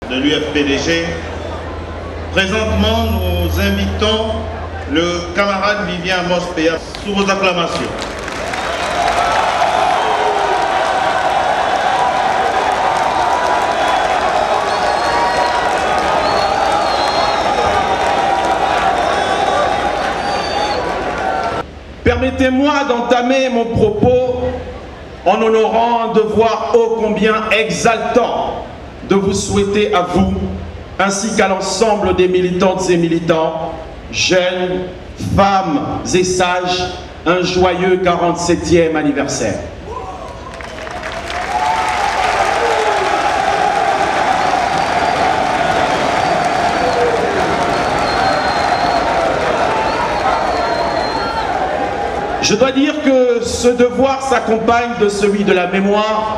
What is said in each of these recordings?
de l'UFPDG. Présentement, nous invitons le camarade Vivien Mospea sous vos acclamations. Permettez-moi d'entamer mon propos en honorant un devoir ô combien exaltant de vous souhaiter à vous, ainsi qu'à l'ensemble des militantes et militants, jeunes, femmes et sages, un joyeux 47e anniversaire. Je dois dire que ce devoir s'accompagne de celui de la mémoire,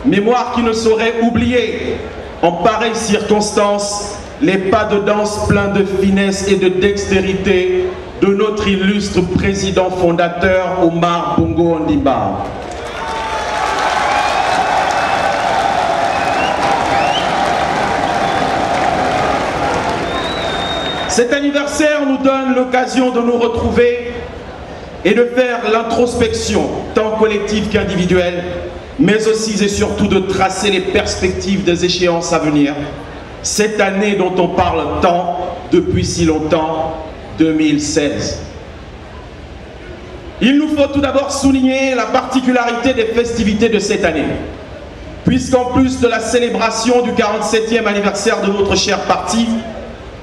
mémoire qui ne saurait oublier, en pareille circonstance, les pas de danse pleins de finesse et de dextérité de notre illustre président fondateur Omar Bongo Ondimba. Cet anniversaire nous donne l'occasion de nous retrouver et de faire l'introspection, tant collective qu'individuelle, mais aussi et surtout de tracer les perspectives des échéances à venir. Cette année dont on parle tant, depuis si longtemps, 2016. Il nous faut tout d'abord souligner la particularité des festivités de cette année, puisqu'en plus de la célébration du 47e anniversaire de notre cher parti,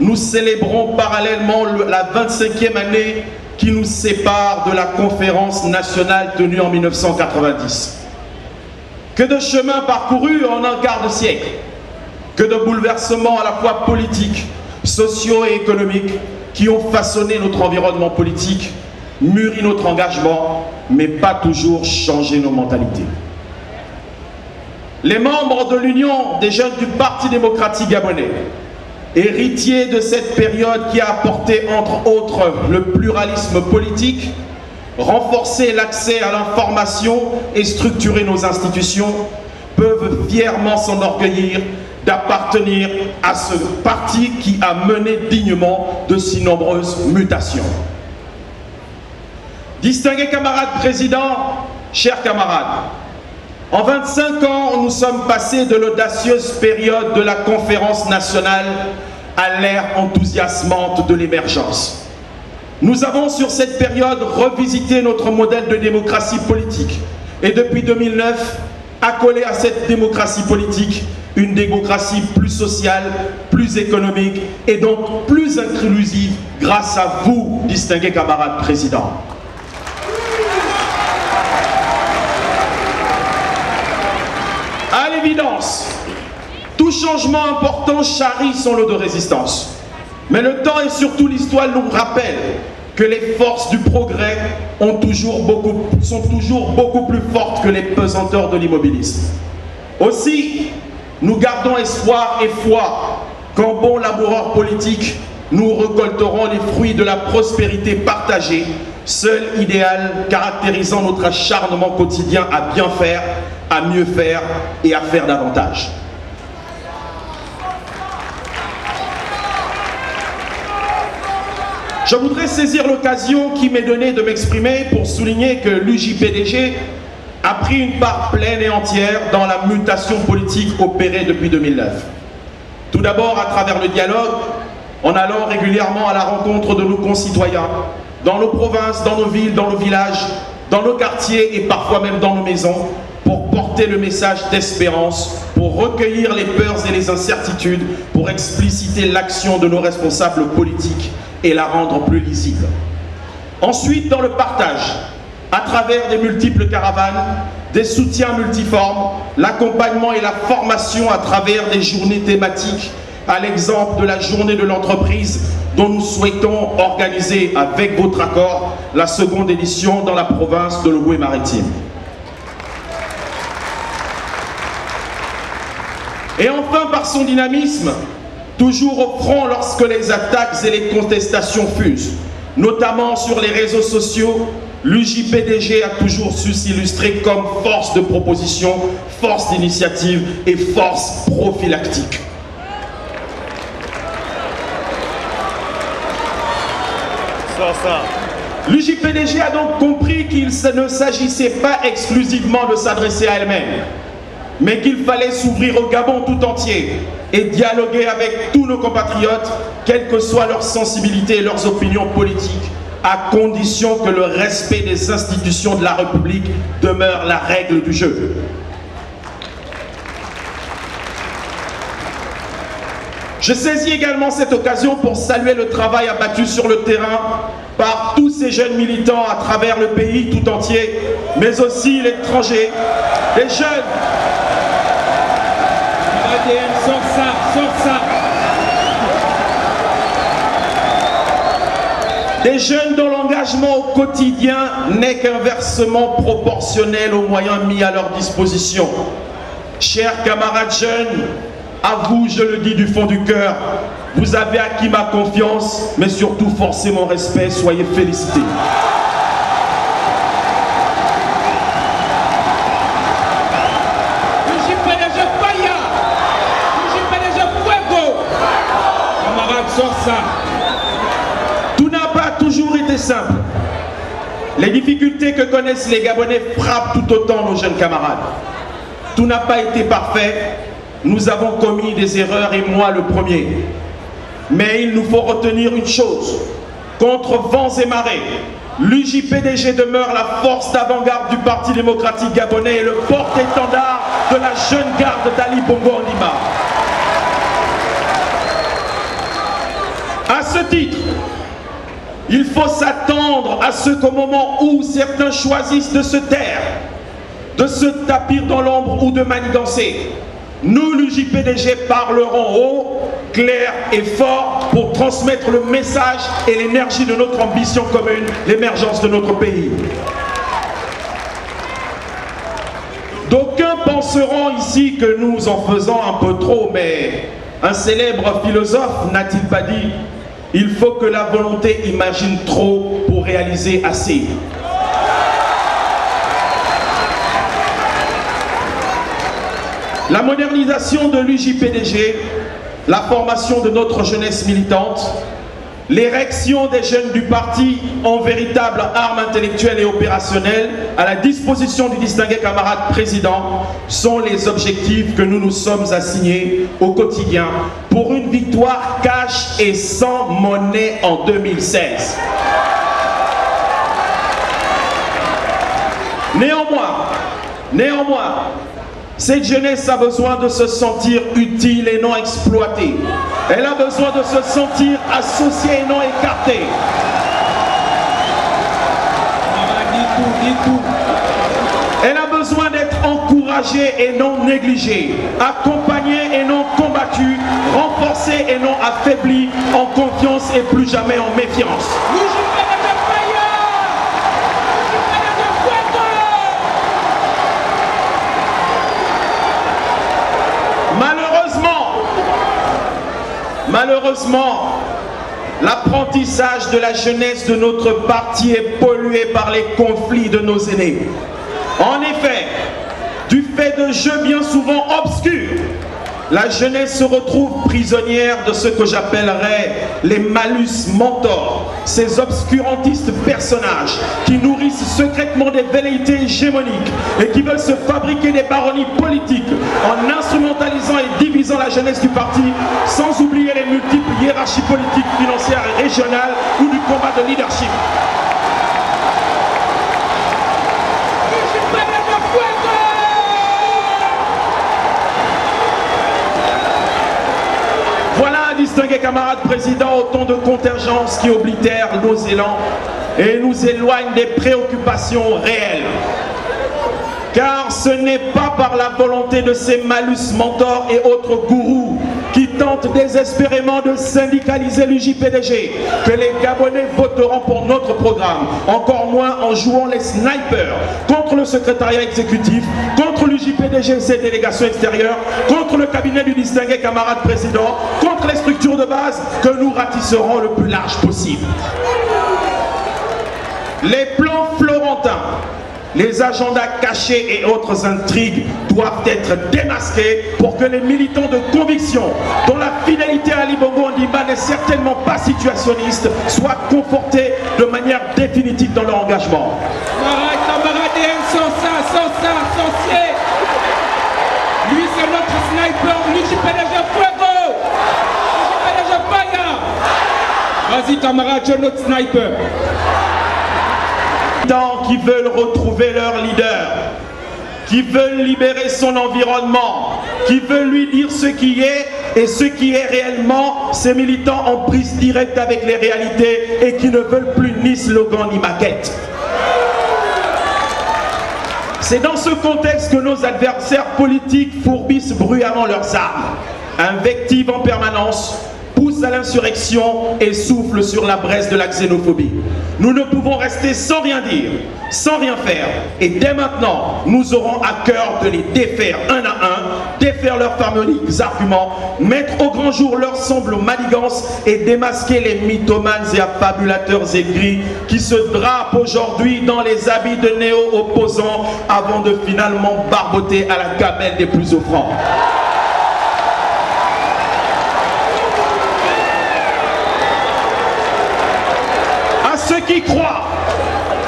nous célébrons parallèlement la 25e année qui nous sépare de la conférence nationale tenue en 1990. Que de chemins parcourus en un quart de siècle, que de bouleversements à la fois politiques, sociaux et économiques qui ont façonné notre environnement politique, mûri notre engagement, mais pas toujours changé nos mentalités. Les membres de l'Union des jeunes du Parti démocratique gabonais, héritiers de cette période qui a apporté entre autres le pluralisme politique, renforcé l'accès à l'information et structuré nos institutions, peuvent fièrement s'enorgueillir d'appartenir à ce parti qui a mené dignement de si nombreuses mutations. Distingués camarades présidents, chers camarades, en 25 ans, nous sommes passés de l'audacieuse période de la conférence nationale à l'ère enthousiasmante de l'émergence. Nous avons sur cette période revisité notre modèle de démocratie politique et depuis 2009, accolé à cette démocratie politique une démocratie plus sociale, plus économique et donc plus inclusive grâce à vous, distingués camarades présidents. À l'évidence, tout changement important charrie son lot de résistance. Mais le temps et surtout l'histoire nous rappellent que les forces du progrès sont toujours beaucoup plus fortes que les pesanteurs de l'immobilisme. Aussi, nous gardons espoir et foi qu'en bon laboureur politique, nous récolterons les fruits de la prospérité partagée, seul idéal caractérisant notre acharnement quotidien à bien faire, à mieux faire et à faire davantage. Je voudrais saisir l'occasion qui m'est donnée de m'exprimer pour souligner que l'UJPDG a pris une part pleine et entière dans la mutation politique opérée depuis 2009. Tout d'abord à travers le dialogue, en allant régulièrement à la rencontre de nos concitoyens, dans nos provinces, dans nos villes, dans nos villages, dans nos quartiers et parfois même dans nos maisons, pour porter le message d'espérance, pour recueillir les peurs et les incertitudes, pour expliciter l'action de nos responsables politiques et la rendre plus lisible. Ensuite, dans le partage, à travers des multiples caravanes, des soutiens multiformes, l'accompagnement et la formation à travers des journées thématiques, à l'exemple de la journée de l'entreprise dont nous souhaitons organiser avec votre accord la seconde édition dans la province de l'Ogooué-Maritime. Et enfin, par son dynamisme, toujours au front lorsque les attaques et les contestations fusent, notamment sur les réseaux sociaux, l'UJPDG a toujours su s'illustrer comme force de proposition, force d'initiative et force prophylactique. L'UJPDG a donc compris qu'il ne s'agissait pas exclusivement de s'adresser à elle-même, mais qu'il fallait s'ouvrir au Gabon tout entier et dialoguer avec tous nos compatriotes, quelle que soit leur sensibilité et leurs opinions politiques, à condition que le respect des institutions de la République demeure la règle du jeu. Je saisis également cette occasion pour saluer le travail abattu sur le terrain par tous ces jeunes militants à travers le pays tout entier, mais aussi l'étranger, les jeunes. Des jeunes dont l'engagement au quotidien n'est qu'inversement proportionnel aux moyens mis à leur disposition. Chers camarades jeunes, à vous, je le dis du fond du cœur, vous avez acquis ma confiance, mais surtout forcé mon respect, soyez félicités. Tout n'a pas toujours été simple. Les difficultés que connaissent les Gabonais frappent tout autant nos jeunes camarades. Tout n'a pas été parfait. Nous avons commis des erreurs et moi le premier. Mais il nous faut retenir une chose. Contre vents et marées, l'UJPDG demeure la force d'avant-garde du Parti démocratique gabonais et le porte-étendard de la jeune garde d'Ali Bongo Ondimba. À ce titre, il faut s'attendre à ce qu'au moment où certains choisissent de se taire, de se tapir dans l'ombre ou de manigancer, nous, l'UJPDG, parlerons haut, clair et fort pour transmettre le message et l'énergie de notre ambition commune, l'émergence de notre pays. D'aucuns penseront ici que nous en faisons un peu trop, mais un célèbre philosophe n'a-t-il pas dit « Il faut que la volonté imagine trop pour réaliser assez ». La modernisation de l'UJPDG, la formation de notre jeunesse militante, l'érection des jeunes du parti en véritable arme intellectuelle et opérationnelle à la disposition du distingué camarade président sont les objectifs que nous nous sommes assignés au quotidien pour une victoire cash et sans monnaie en 2016. Néanmoins, cette jeunesse a besoin de se sentir utile et non exploitée. Elle a besoin de se sentir associée et non écartée. Elle a besoin d'être encouragée et non négligée, accompagnée et non combattue, renforcée et non affaiblie, en confiance et plus jamais en méfiance. Malheureusement, l'apprentissage de la jeunesse de notre parti est pollué par les conflits de nos aînés. En effet, du fait de jeux bien souvent obscurs, la jeunesse se retrouve prisonnière de ce que j'appellerais les malus mentors, ces obscurantistes personnages qui nourrissent secrètement des velléités hégémoniques et qui veulent se fabriquer des baronnies politiques en instrumentalisant et divisant la jeunesse du parti, sans oublier les multiples hiérarchies politiques, financières et régionales ou du combat de leadership. Distingués camarades présidents, autant de contingences qui oblitèrent nos élans et nous éloignent des préoccupations réelles. Car ce n'est pas par la volonté de ces malus mentors et autres gourous qui tentent désespérément de syndicaliser l'UJPDG que les Gabonais voteront pour notre programme, encore moins en jouant les snipers contre le secrétariat exécutif, contre l'UJPDG et ses délégations extérieures, contre le cabinet du distingué camarade président, contre les structures de base que nous ratisserons le plus large possible. Les plans florentins, les agendas cachés et autres intrigues doivent être démasqués pour que les militants de conviction, dont la fidélité à Ali Bongo Ondimba n'est certainement pas situationnistes, soient confortés de manière définitive dans leur engagement. Lui c'est notre sniper, Luigi PDG Fuego. Luigi PDG Fire. Vas-y camarade, tu es notre sniper. Qui veulent retrouver leur leader, qui veulent libérer son environnement, qui veulent lui dire ce qui est et ce qui est réellement, ces militants en prise directe avec les réalités et qui ne veulent plus ni slogan ni maquette. C'est dans ce contexte que nos adversaires politiques fourbissent bruyamment leurs armes, invectivent en permanence, poussent à l'insurrection et soufflent sur la braise de la xénophobie. Nous ne pouvons rester sans rien dire, sans rien faire. Et dès maintenant, nous aurons à cœur de les défaire un à un, défaire leurs fameux arguments, mettre au grand jour leur semble manigance et démasquer les mythomanes et affabulateurs aigris qui se drapent aujourd'hui dans les habits de néo-opposants avant de finalement barboter à la gamelle des plus offrants.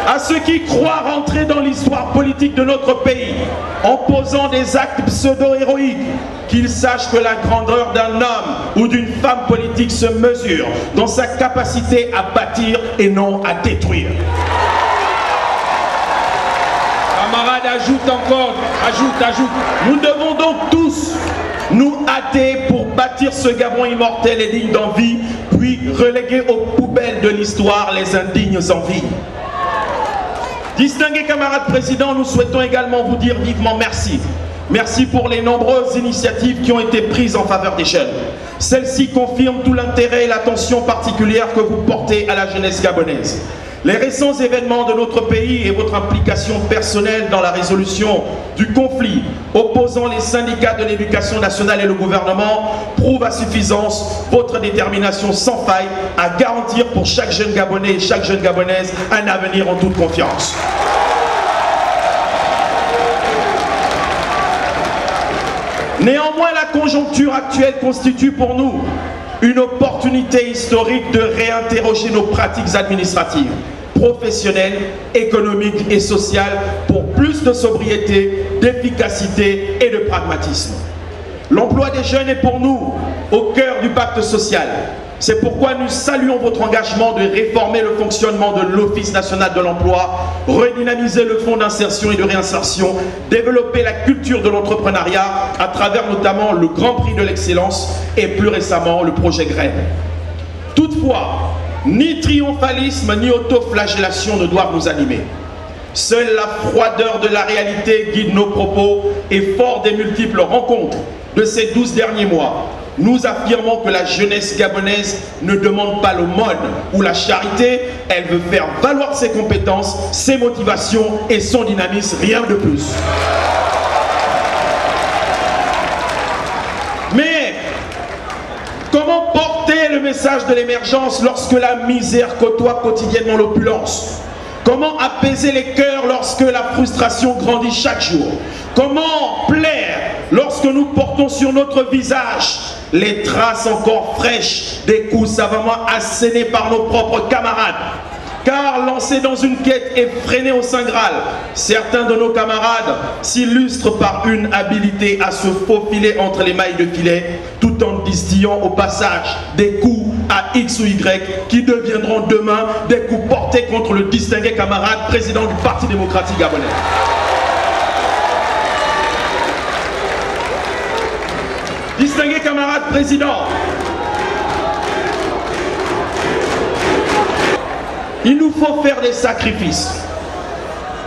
À ceux qui croient rentrer dans l'histoire politique de notre pays en posant des actes pseudo-héroïques, qu'ils sachent que la grandeur d'un homme ou d'une femme politique se mesure dans sa capacité à bâtir et non à détruire. Camarade, ajoute encore, ajoute. Nous devons donc tous nous hâter pour bâtir ce Gabon immortel et digne d'envie, puis reléguer aux poubelles de l'histoire les indignes envies. Distingués camarades présidents, nous souhaitons également vous dire vivement merci. Merci pour les nombreuses initiatives qui ont été prises en faveur des jeunes. Celles-ci confirment tout l'intérêt et l'attention particulière que vous portez à la jeunesse gabonaise. Les récents événements de notre pays et votre implication personnelle dans la résolution du conflit opposant les syndicats de l'éducation nationale et le gouvernement prouvent à suffisance votre détermination sans faille à garantir pour chaque jeune Gabonais et chaque jeune Gabonaise un avenir en toute confiance. Néanmoins, la conjoncture actuelle constitue pour nous une opportunité historique de réinterroger nos pratiques administratives, professionnelles, économiques et sociales pour plus de sobriété, d'efficacité et de pragmatisme. L'emploi des jeunes est pour nous au cœur du pacte social. C'est pourquoi nous saluons votre engagement de réformer le fonctionnement de l'Office national de l'emploi, redynamiser le fonds d'insertion et de réinsertion, développer la culture de l'entrepreneuriat à travers notamment le Grand Prix de l'excellence et plus récemment le projet Graines. Toutefois, ni triomphalisme ni autoflagellation ne doivent nous animer. Seule la froideur de la réalité guide nos propos et fort des multiples rencontres de ces 12 derniers mois, nous affirmons que la jeunesse gabonaise ne demande pas l'aumône ou la charité, elle veut faire valoir ses compétences, ses motivations et son dynamisme, rien de plus. Mais comment porter le message de l'émergence lorsque la misère côtoie quotidiennement l'opulence? Comment apaiser les cœurs lorsque la frustration grandit chaque jour? Comment plaire lorsque nous portons sur notre visage les traces encore fraîches des coups savamment assénés par nos propres camarades? Car lancés dans une quête effrénée au Saint Graal, certains de nos camarades s'illustrent par une habilité à se faufiler entre les mailles de filet, tout en distillant au passage des coups à X ou Y qui deviendront demain des coups portés contre le distingué camarade président du Parti démocratique gabonais. Distingué camarade président, il nous faut faire des sacrifices.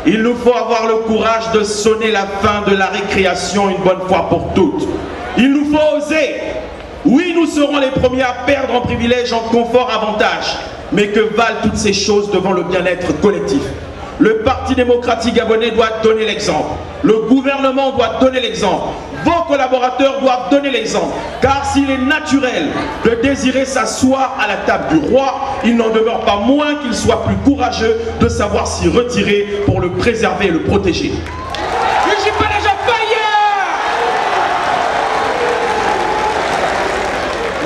Il nous faut avoir le courage de sonner la fin de la récréation une bonne fois pour toutes. Il nous faut oser. Oui, nous serons les premiers à perdre en privilèges, en confort, avantage. Mais que valent toutes ces choses devant le bien-être collectif? Le Parti démocratique gabonais doit donner l'exemple. Le gouvernement doit donner l'exemple. Vos collaborateurs doivent donner l'exemple. Car s'il est naturel de désirer s'asseoir à la table du roi, il n'en demeure pas moins qu'il soit plus courageux de savoir s'y retirer pour le préserver et le protéger.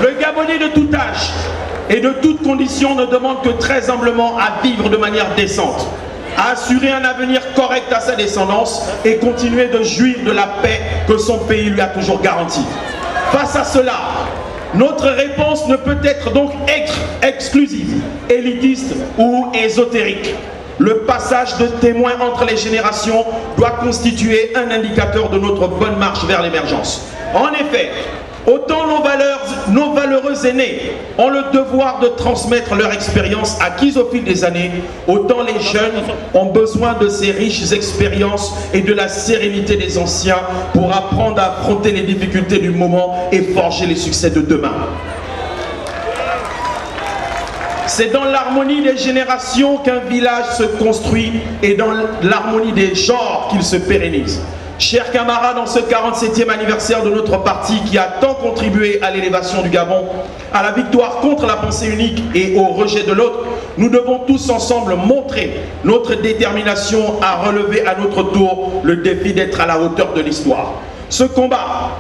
Le Gabonais de tout âge et de toutes conditions ne demande que très humblement à vivre de manière décente, à assurer un avenir correct à sa descendance et continuer de jouir de la paix que son pays lui a toujours garantie. Face à cela, notre réponse ne peut être donc exclusive, élitiste ou ésotérique. Le passage de témoins entre les générations doit constituer un indicateur de notre bonne marche vers l'émergence. En effet, autant nos valeureux aînés ont le devoir de transmettre leur expérience acquise au fil des années, autant les jeunes ont besoin de ces riches expériences et de la sérénité des anciens pour apprendre à affronter les difficultés du moment et forger les succès de demain. C'est dans l'harmonie des générations qu'un village se construit et dans l'harmonie des genres qu'il se pérennise. Chers camarades, en ce 47e anniversaire de notre parti qui a tant contribué à l'élévation du Gabon, à la victoire contre la pensée unique et au rejet de l'autre, nous devons tous ensemble montrer notre détermination à relever à notre tour le défi d'être à la hauteur de l'histoire. Ce combat,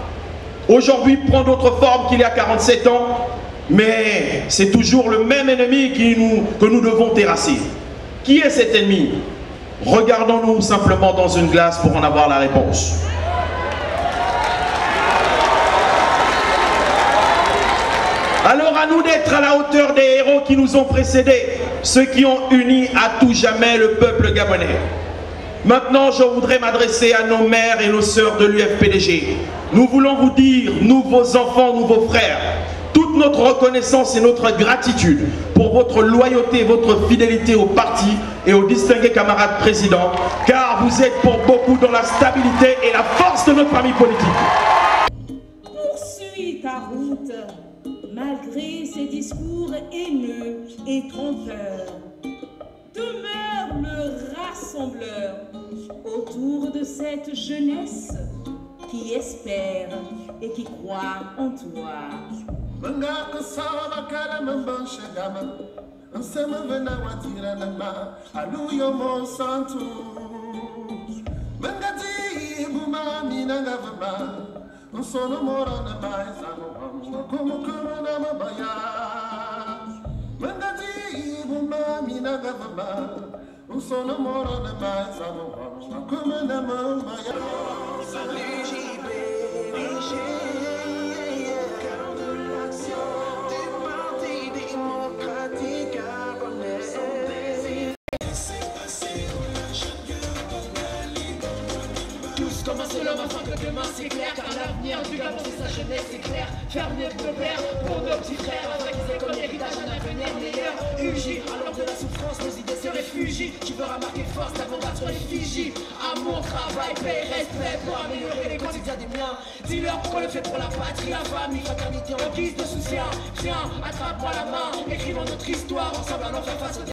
aujourd'hui, prend d'autres formes qu'il y a 47 ans, mais c'est toujours le même ennemi que nous devons terrasser. Qui est cet ennemi? Regardons-nous simplement dans une glace pour en avoir la réponse. Alors à nous d'être à la hauteur des héros qui nous ont précédés, ceux qui ont uni à tout jamais le peuple gabonais. Maintenant, je voudrais m'adresser à nos mères et nos sœurs de l'UFPDG. Nous voulons vous dire, nous vos enfants, nous vos frères, toute notre reconnaissance et notre gratitude pour votre loyauté, votre fidélité au parti et aux distingués camarades présidents, car vous êtes pour beaucoup dans la stabilité et la force de notre famille politique. Poursuis ta route, malgré ces discours haineux et trompeurs. Demeure le rassembleur autour de cette jeunesse qui espère et qui croit en toi. Mangaka sawa kala mambansha gama Nsema vena watira nama Aluyo monsantu Mangati buma minanga vama Nsono mora na maizano Kumu kumu na mabaya Mangati buma minanga vama Nsono mora na maizano Kumu na mabaya Commencer l'homme afin que demain c'est clair, car l'avenir du Gabon c'est sa jeunesse, c'est clair. Faire mieux que nos pères pour nos petits frères, afin qu'ils aient comme héritage un avenir meilleur. UJ, à l'heure de la souffrance, nos idées se réfugient. Tu veux remarquer force, ta bombarde sur les Fidji. Amour, travail, paix, respect pour améliorer les quotidiens des miens. Dis-leur qu'on le fait pour la patrie, la famille, fraternité en guise de soutien. Viens, attrape-moi la main, écrivons notre histoire ensemble, allons faire face aux